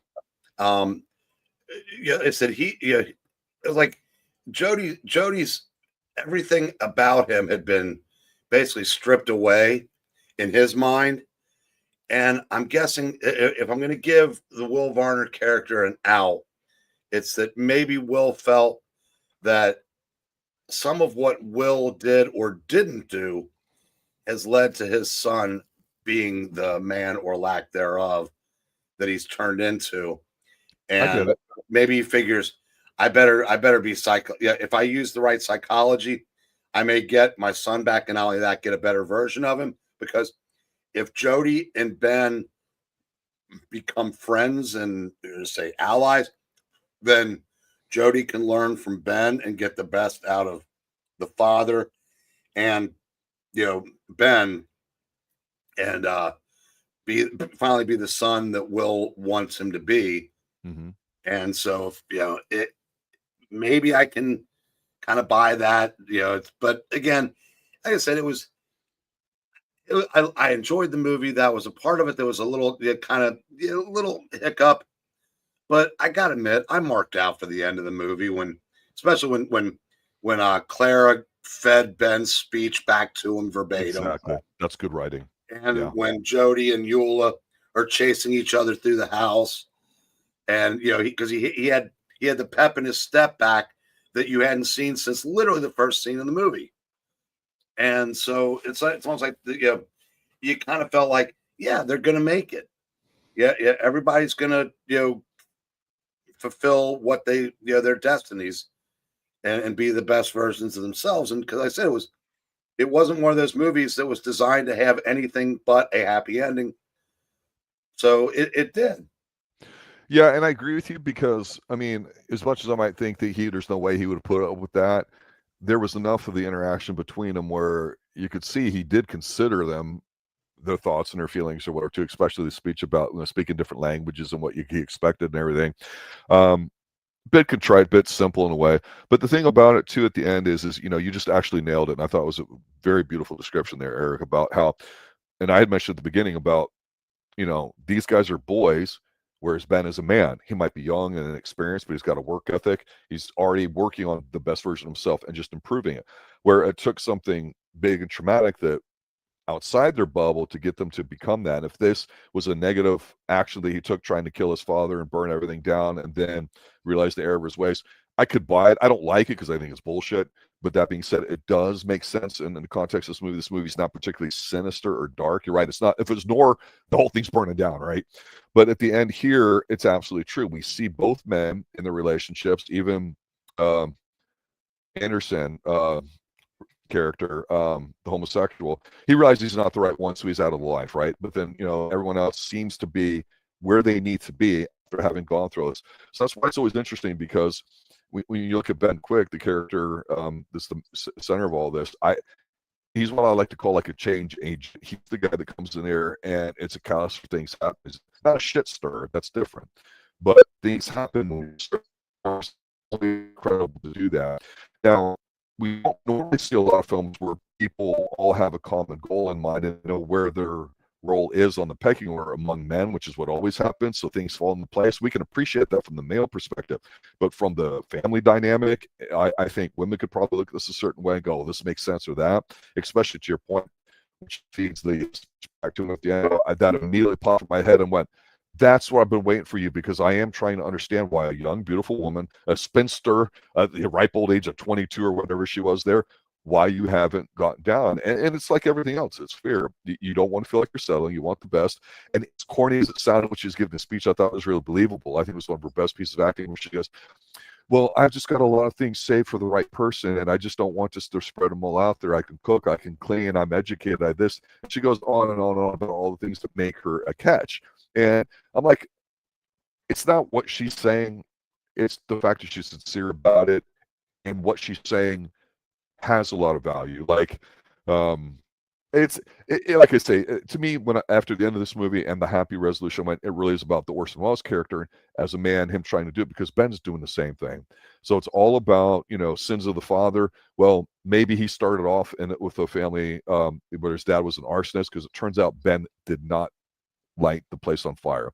It said it was like Jody's everything about him had been basically stripped away in his mind. And I'm guessing if I'm going to give the Will Varner character an out, it's that maybe Will felt that some of what Will did or didn't do has led to his son being the man, or lack thereof, that he's turned into. And maybe he figures, I better be if I use the right psychology, I may get my son back, and not only that, get a better version of him. Because if Jody and Ben become friends and say allies, then Jody can learn from Ben and get the best out of the father and Ben, and finally be the son that Will wants him to be. Mm-hmm. And so maybe I can kind of buy that, but again, like I said, I enjoyed the movie. That was a part of it. There was a little little hiccup, but I gotta admit, I marked out for the end of the movie, especially when Clara fed Ben's speech back to him verbatim. Exactly. That's good writing. And Yeah. when Jody and Eula are chasing each other through the house, and because he had the pep in his step back that you hadn't seen since literally the first scene in the movie. And so it's almost like you kind of felt like, yeah, they're gonna make it. Yeah, everybody's gonna fulfill what they their destinies and be the best versions of themselves. And because I said it wasn't one of those movies that was designed to have anything but a happy ending. So it did. Yeah, and I agree with you because, I mean, as much as I might think that there's no way he would have put up with that, there was enough of the interaction between them where you could see he did consider them, their thoughts and their feelings or whatever, too, especially the speech about speaking different languages and what he expected and everything. Bit contrite, bit simple in a way. But the thing about it, too, at the end is you just actually nailed it. And I thought it was a very beautiful description there, Eric, about how, and I had mentioned at the beginning about, these guys are boys, whereas Ben is a man. He might be young and inexperienced, but he's got a work ethic. He's already working on the best version of himself and just improving it. Where it took something big and traumatic that outside their bubble to get them to become that. And if this was a negative action that he took trying to kill his father and burn everything down and then realize the error of his ways, I could buy it. I don't like it because I think it's bullshit. But that being said, it does make sense in the context of this movie. This movie's not particularly sinister or dark. You're right. It's not. If it was Nor, the whole thing's burning down, right? But at the end here, it's absolutely true. We see both men in their relationships, even Anderson, character, the homosexual, he realizes he's not the right one, so he's out of the life, right? But then, everyone else seems to be where they need to be after having gone through this. So that's why it's always interesting, because when you look at Ben Quick, the character, that's the center of all this, he's what I like to call like a change agent. He's the guy that comes in there and it's a callous for things happen. It's not a shit stir, that's different. But things happen when you start. It's incredible to do that. Now, we don't normally see a lot of films where people all have a common goal in mind and know where their role is on the pecking order among men, which is what always happens. So things fall into place. We can appreciate that from the male perspective, but from the family dynamic, I think women could probably look at this a certain way and go, this makes sense or that, especially to your point, which feeds the back to him at the end. That immediately popped in my head and went, that's what I've been waiting for you, because I am trying to understand why a young, beautiful woman, a spinster at the ripe old age of 22 or whatever she was there, why you haven't gotten down. And it's like everything else. It's fair. You don't want to feel like you're settling. You want the best. And as corny as it sounded when she was giving a speech, I thought was really believable. I think it was one of her best pieces of acting where she goes, well, I've just got a lot of things saved for the right person, and I just don't want to spread them all out there. I can cook, I can clean, I'm educated, I this. She goes on and on and on about all the things that make her a catch. And I'm like, it's not what she's saying. It's the fact that she's sincere about it, and what she's saying has a lot of value. Like, like I say, to me, after the end of this movie and the happy resolution, it really is about the Orson Welles character as a man, him trying to do it, because Ben's doing the same thing. So it's all about, sins of the father. Well, maybe he started off with a family where his dad was an arsonist, because it turns out Ben did not light the place on fire.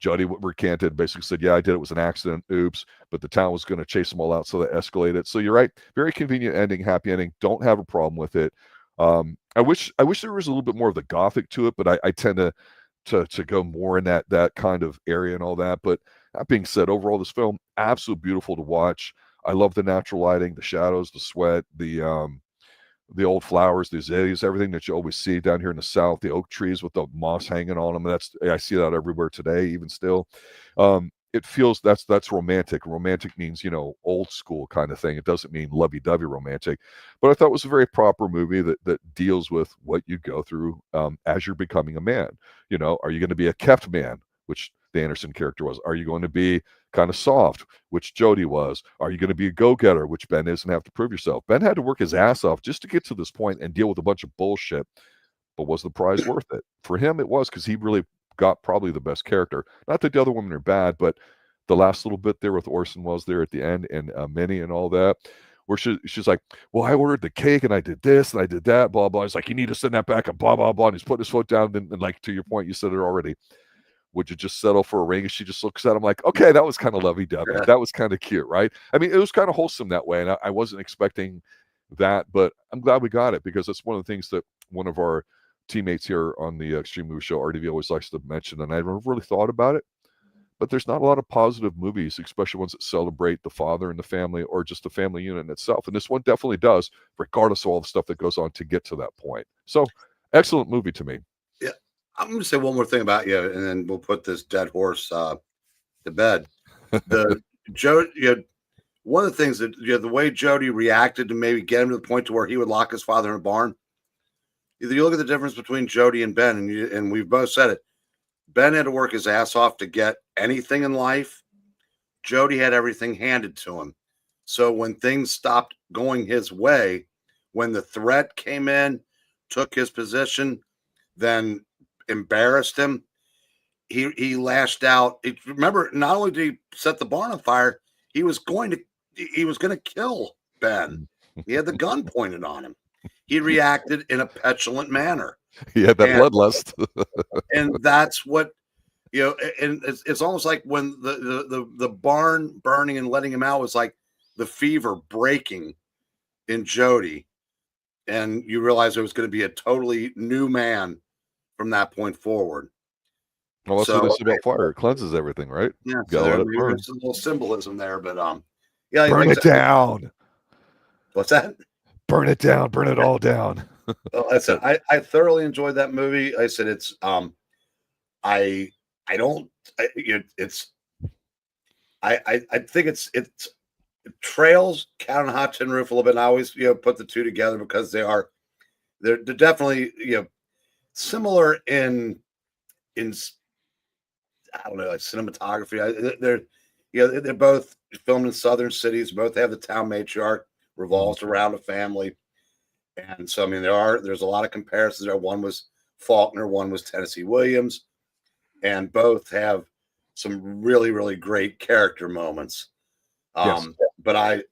Jody recanted, basically said, yeah, I did. It was an accident. Oops. But the town was going to chase them all out, so they escalated. So you're right. Very convenient ending, happy ending. Don't have a problem with it. I wish there was a little bit more of the gothic to it, but I tend to go more in that kind of area and all that. But that being said, overall, this film, absolutely beautiful to watch. I love the natural lighting, the shadows, the sweat, the old flowers, the azaleas, everything that you always see down here in the South, the oak trees with the moss hanging on them. I see that everywhere today, even still. It feels that's romantic. Romantic means, old school kind of thing. It doesn't mean lovey-dovey romantic. But I thought it was a very proper movie that deals with what you go through as you're becoming a man. Are you going to be a kept man, which the Anderson character was? Are you going to be kind of soft, which Jody was? Are you going to be a go-getter, which Ben is, and have to prove yourself? Ben had to work his ass off just to get to this point and deal with a bunch of bullshit. But was the prize worth it? For him, it was, because he really got probably the best character. Not that the other women are bad, but the last little bit there with Orson Welles there at the end, and Minnie and all that, where she's like, well, I ordered the cake and I did this and I did that, blah, blah. He's like, you need to send that back, and blah, blah, blah. And he's putting his foot down. And like, to your point, you said it already. Would you just settle for a ring? And she just looks at him like, okay, that was kind of lovey-dovey. That was kind of cute, right? I mean, it was kind of wholesome that way. And I wasn't expecting that. But I'm glad we got it, because it's one of the things that one of our teammates here on the Extreme Movie Show, RDV, always likes to mention, and I never really thought about it. But there's not a lot of positive movies, especially ones that celebrate the father and the family, or just the family unit in itself. And this one definitely does, regardless of all the stuff that goes on to get to that point. So, excellent movie to me. Yeah, I'm going to say one more thing about you, and then we'll put this dead horse to bed. The Jody, one of the things that the way Jody reacted to maybe get him to the point to where he would lock his father in a barn. You look at the difference between Jody and Ben, and we've both said it. Ben had to work his ass off to get anything in life. Jody had everything handed to him. So when things stopped going his way, when the threat came in, took his position, then embarrassed him, he lashed out. Remember, not only did he set the barn on fire, he was going to kill Ben. He had the gun pointed on him. He reacted in a petulant manner. He had that bloodlust. And that's what, and it's almost like when the barn burning and letting him out was like the fever breaking in Jody. And you realize it was going to be a totally new man from that point forward. Well, that's what it's about fire. It cleanses everything, right? Yeah, so there's a little symbolism there, but yeah, burn it down. What's that? Burn it down. Burn it all down. Well, I said I thoroughly enjoyed that movie. I said it's I think it's trails Cat on a Hot Tin Roof a little bit. And I always put the two together because they're definitely similar in I don't know, like cinematography. They're both filmed in southern cities. Both have the town matriarch revolves around a family. And so, I mean, there's a lot of comparisons there. One was Faulkner, one was Tennessee Williams, and both have some really, really great character moments. Yes. But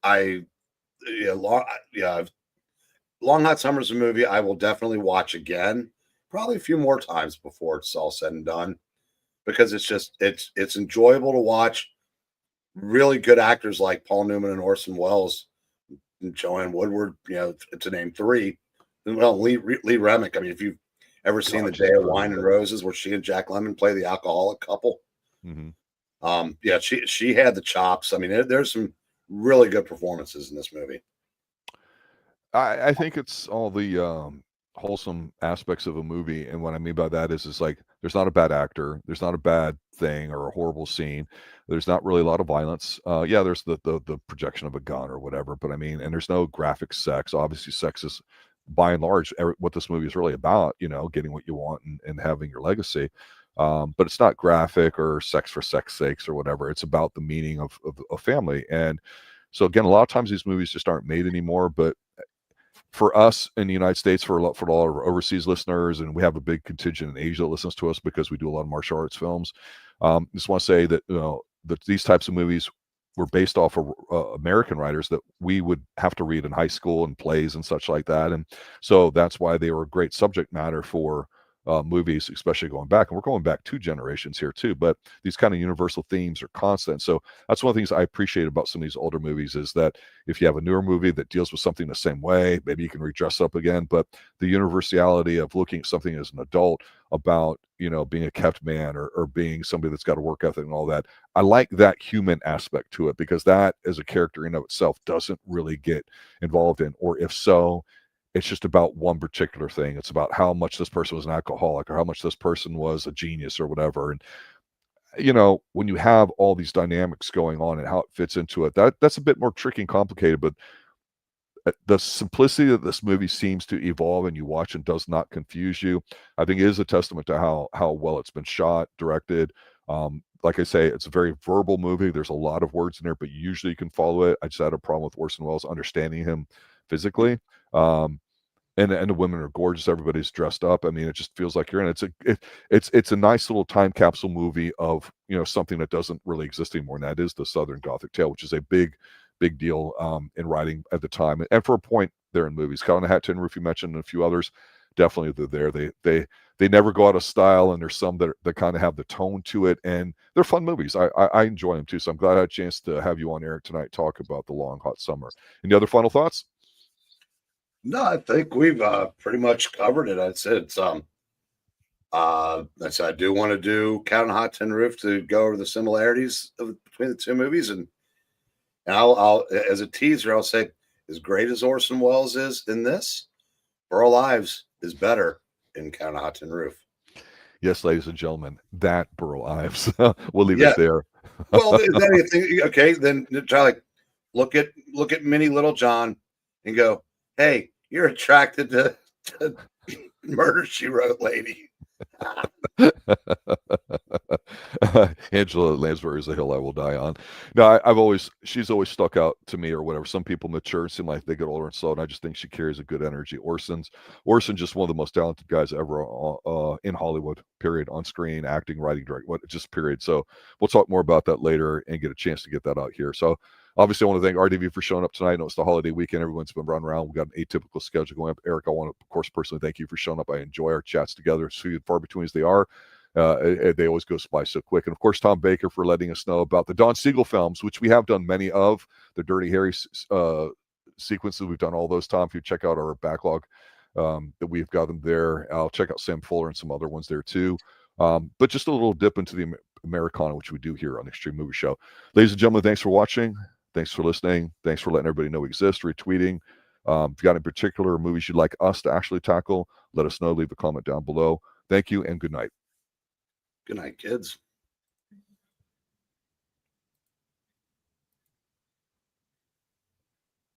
Long Hot Summer is a movie I will definitely watch again, probably a few more times before it's all said and done, because it's enjoyable to watch. Really good actors like Paul Newman and Orson Welles, and Joanne Woodward, to name three. Well, Lee Remick. I mean, if you've ever seen The Day of Wine and Roses, where she and Jack Lemmon play the alcoholic couple, she had the chops. I mean, there's some really good performances in this movie. I think it's all the wholesome aspects of a movie, and what I mean by that is like there's not a bad actor, there's not a bad thing or a horrible scene, there's not really a lot of violence. There's the projection of a gun or whatever, but I mean, and there's no graphic sex. Obviously, sex is by and large what this movie is really about. Getting what you want and having your legacy. But it's not graphic or sex for sex sakes or whatever. It's about the meaning of a family. And so again, a lot of times these movies just aren't made anymore. But for us in the United States, for a lot of our overseas listeners, and we have a big contingent in Asia that listens to us because we do a lot of martial arts films. Just want to say that that these types of movies were based off of American writers that we would have to read in high school and plays and such like that, and so that's why they were a great subject matter for movies, especially going back. And we're going back 2 generations here too, but these kind of universal themes are constant. So that's one of the things I appreciate about some of these older movies, is that if you have a newer movie that deals with something the same way, maybe you can redress up again, but the universality of looking at something as an adult about being a kept man or being somebody that's got a work ethic and all that, I like that human aspect to it, because that as a character in of itself doesn't really get involved in, or if so, it's just about one particular thing. It's about how much this person was an alcoholic or how much this person was a genius or whatever. And, when you have all these dynamics going on and how it fits into it, that's a bit more tricky and complicated, but the simplicity that this movie seems to evolve and you watch and does not confuse you, I think is a testament to how well it's been shot, directed. Like I say, it's a very verbal movie. There's a lot of words in there, but usually you can follow it. I just had a problem with Orson Welles understanding him physically. And the women are gorgeous. Everybody's dressed up. I mean, it just feels like you're in it. It's a nice little time capsule movie of something that doesn't really exist anymore, and that is the Southern Gothic tale, which is a big deal in writing at the time, and for a point there in movies. Cat on a Hat Tin Roof you mentioned, and a few others, definitely they're there. They never go out of style, and there's some that kind of have the tone to it, and they're fun movies. I enjoy them too. So I'm glad I had a chance to have you on, Eric, tonight, talk about The Long Hot Summer. Any other final thoughts? No, I think we've pretty much covered it. I said it's I do want to do Count on Hot Tin Roof to go over the similarities between the two movies, and I'll as a teaser, I'll say as great as Orson Welles is in this, Burl Ives is better in Count on Hot Tin Roof. Yes, ladies and gentlemen, that Burl Ives. We'll leave Yeah. it there. Well, then you think, okay, then try like look at Minnie Littlejohn and go, hey, you're attracted to Murder, She Wrote lady. Angela Lansbury is a hill I will die on. No, she's always stuck out to me or whatever. Some people mature and seem like they get older and slow, and I just think she carries a good energy. Orson, just one of the most talented guys ever in Hollywood, period, on screen, acting, writing, directing, just period. So we'll talk more about that later and get a chance to get that out here. So obviously, I want to thank RDV for showing up tonight. I know it's the holiday weekend. Everyone's been running around. We've got an atypical schedule going up. Eric, I want to, of course, personally thank you for showing up. I enjoy our chats together, as few and far between as they are. They always go by so quick. And, of course, Tom Baker for letting us know about the Don Siegel films, which we have done many of. The Dirty Harry sequences, we've done all those, Tom. If you check out our backlog that we've got them there. I'll check out Sam Fuller and some other ones there, too. But just a little dip into the Americana, which we do here on Extreme Movie Show. Ladies and gentlemen, thanks for watching. Thanks for listening. Thanks for letting everybody know we exist, retweeting. If you got any particular movies you'd like us to actually tackle, let us know. Leave a comment down below. Thank you and good night. Good night, kids.